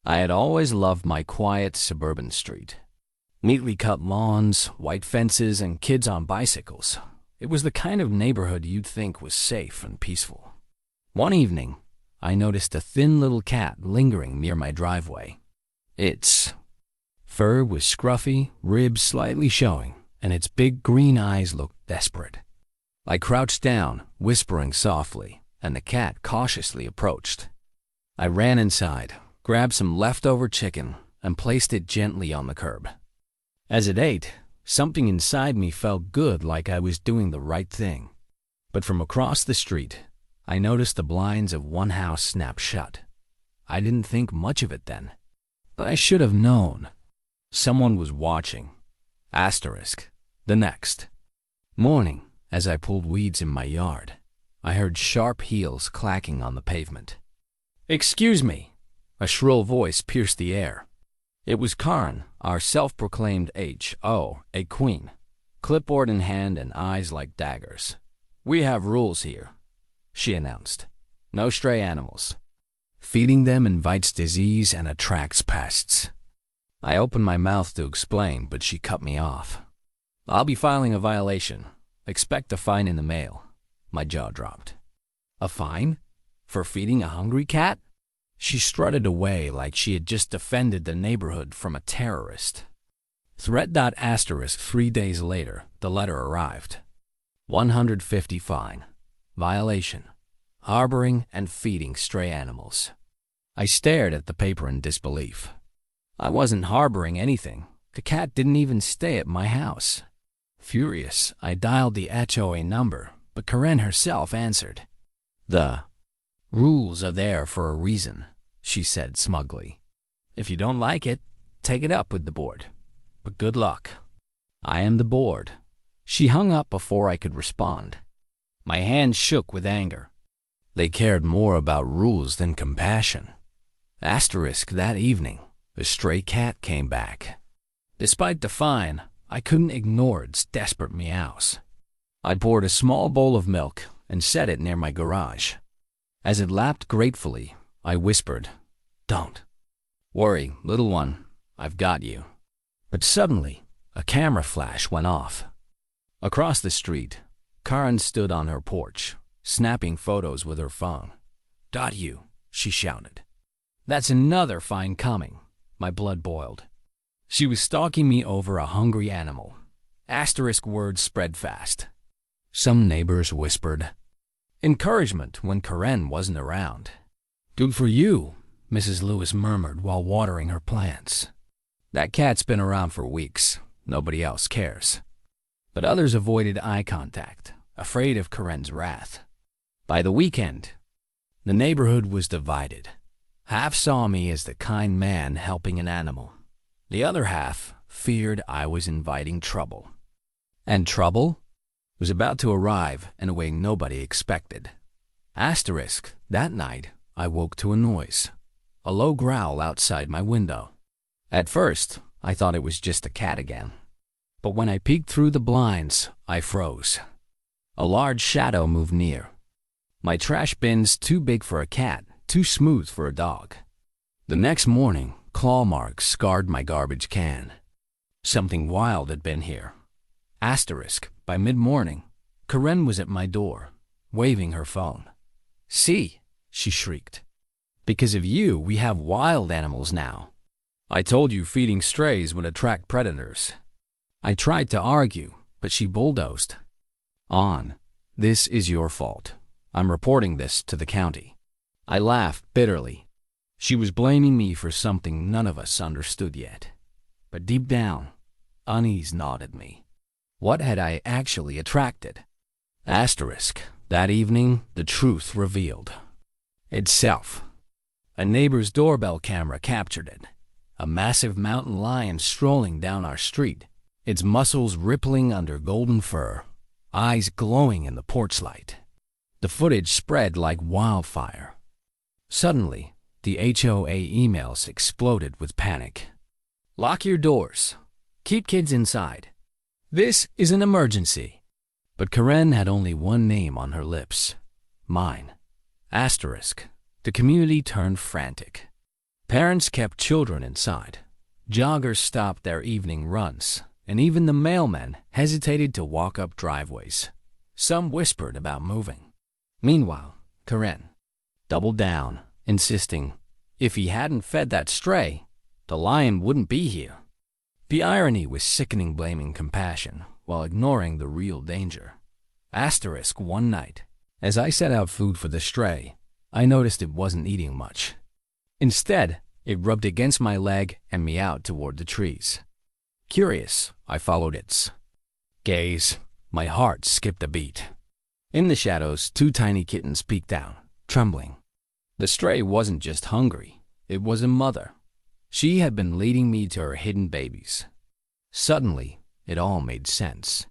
I had always loved my quiet suburban street. Neatly cut lawns, white fences, and kids on bicycles. It was the kind of neighborhood you'd think was safe and peaceful. One evening, I noticed a thin little cat lingering near my driveway. Its fur was scruffy, ribs slightly showing, and its big green eyes looked desperate. I crouched down, whispering softly, and the cat cautiously approached. I ran inside, grabbed some leftover chicken, and placed it gently on the curb. As it ate, something inside me felt good, like I was doing the right thing. But from across the street, I noticed the blinds of one house snap shut. I didn't think much of it then, but I should have known. Someone was watching. The next morning, as I pulled weeds in my yard, I heard sharp heels clacking on the pavement. "Excuse me," a shrill voice pierced the air. It was Karen, our self-proclaimed HOA queen, clipboard in hand and eyes like daggers. "We have rules here," she announced. "No stray animals. Feeding them invites disease and attracts pests." I opened my mouth to explain, but she cut me off. "I'll be filing a violation. Expect a fine in the mail." My jaw dropped. "A fine? For feeding a hungry cat?" She strutted away like she had just defended the neighborhood from a terrorist. 3 days later, the letter arrived. 150 fine. Violation. Harboring and feeding stray animals. I stared at the paper in disbelief. I wasn't harboring anything. The cat didn't even stay at my house. Furious, I dialed the HOA number, but Karen herself answered. "The rules are there for a reason," she said smugly. "If you don't like it, take it up with the board. But good luck. I am the board." She hung up before I could respond. My hands shook with anger. They cared more about rules than compassion. That evening, a stray cat came back. Despite the fine, I couldn't ignore its desperate meows. I poured a small bowl of milk and set it near my garage. As it lapped gratefully, I whispered, "Don't worry, little one, I've got you." But suddenly, a camera flash went off. Across the street, Karen stood on her porch, snapping photos with her phone. "Got you," she shouted. "That's another fine coming." My blood boiled. She was stalking me over a hungry animal. Words spread fast. Some neighbors whispered encouragement when Karen wasn't around. "Good for you," Mrs. Lewis murmured while watering her plants. "That cat's been around for weeks. Nobody else cares." But others avoided eye contact, afraid of Karen's wrath. By the weekend, the neighborhood was divided. Half saw me as the kind man helping an animal. The other half feared I was inviting trouble. And trouble was about to arrive in a way nobody expected. That night, I woke to a noise, a low growl outside my window. At first, I thought it was just a cat again. But when I peeked through the blinds, I froze. A large shadow moved near. My trash bin's too big for a cat, too smooth for a dog. The next morning, claw marks scarred my garbage can. Something wild had been here. By mid-morning, Karen was at my door, waving her phone. "See," she shrieked. "Because of you, we have wild animals now. I told you feeding strays would attract predators." I tried to argue, but she bulldozed on. "This is your fault. I'm reporting this to the county." I laughed bitterly. She was blaming me for something none of us understood yet. But deep down, unease gnawed at me. What had I actually attracted? That evening, the truth revealed itself. A neighbor's doorbell camera captured it. A massive mountain lion strolling down our street, its muscles rippling under golden fur, eyes glowing in the porch light. The footage spread like wildfire. Suddenly, the HOA emails exploded with panic. "Lock your doors. Keep kids inside. This is an emergency." But Karen had only one name on her lips. Mine. The community turned frantic. Parents kept children inside. Joggers stopped their evening runs, and even the mailmen hesitated to walk up driveways. Some whispered about moving. Meanwhile, Karen doubled down, insisting if he hadn't fed that stray, the lion wouldn't be here. The irony was sickening, blaming compassion while ignoring the real danger. Asterisk one night, as I set out food for the stray, I noticed it wasn't eating much. Instead, it rubbed against my leg and meowed toward the trees. Curious, I followed its gaze. My heart skipped a beat. In the shadows, two tiny kittens peeked out, trembling. The stray wasn't just hungry, it was a mother. She had been leading me to her hidden babies. Suddenly, it all made sense.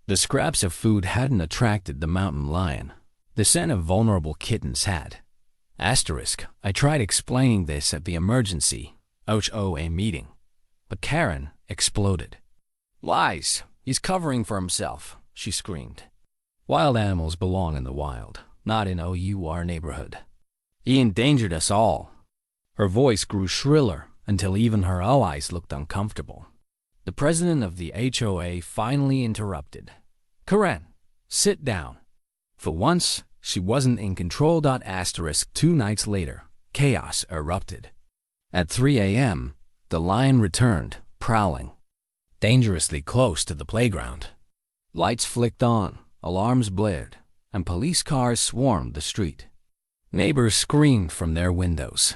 The scraps of food hadn't attracted the mountain lion. The scent of vulnerable kittens had. Asterisk, I tried explaining this at the emergency HOA meeting, but Karen exploded. Lies! He's covering for himself, she screamed. Wild animals belong in the wild, not in our neighborhood. He endangered us all. Her voice grew shriller until even her allies looked uncomfortable. The president of the HOA finally interrupted. Karen, sit down. For once, she wasn't in control. Asterisk 2 nights later, chaos erupted. At 3 a.m., the lion returned, prowling, dangerously close to the playground. Lights flicked on, alarms blared, and police cars swarmed the street. Neighbors screamed from their windows.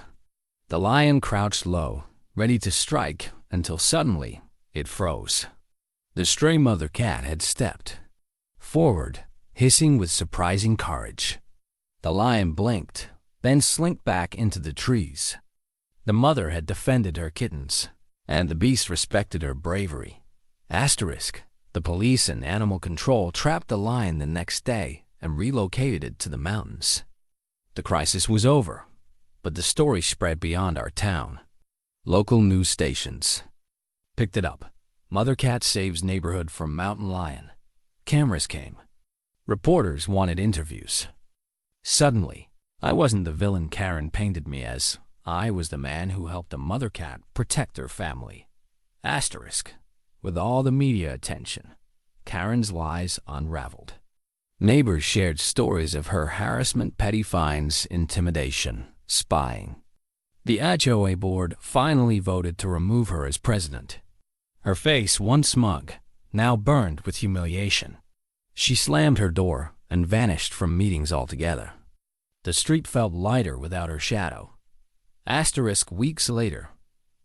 The lion crouched low, ready to strike, until suddenly it froze. The stray mother cat had stepped forward, hissing with surprising courage. The lion blinked, then slinked back into the trees. The mother had defended her kittens, and the beast respected her bravery. Asterisk, the police and animal control trapped the lion the next day and relocated it to the mountains. The crisis was over, but the story spread beyond our town. Local news stations picked it up. Mother cat saves neighborhood from mountain lion. Cameras came. Reporters wanted interviews. Suddenly, I wasn't the villain Karen painted me as. I was the man who helped the mother cat protect her family. Asterisk, with all the media attention, Karen's lies unraveled. Neighbors shared stories of her harassment, petty fines, intimidation, spying. The HOA board finally voted to remove her as president. Her face, once smug, now burned with humiliation. She slammed her door and vanished from meetings altogether. The street felt lighter without her shadow. Asterisk weeks later,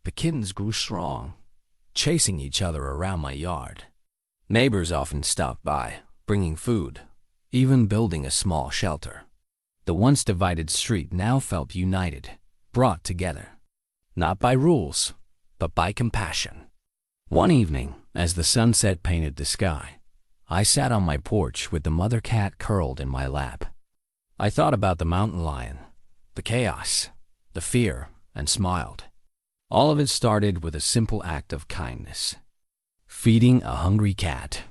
the kittens grew strong, chasing each other around my yard. Neighbors often stopped by, bringing food, even building a small shelter. The once divided street now felt united, brought together, not by rules, but by compassion. One evening, as the sunset painted the sky, I sat on my porch with the mother cat curled in my lap. I thought about the mountain lion, the chaos, the fear, and smiled. All of it started with a simple act of kindness: feeding a hungry cat.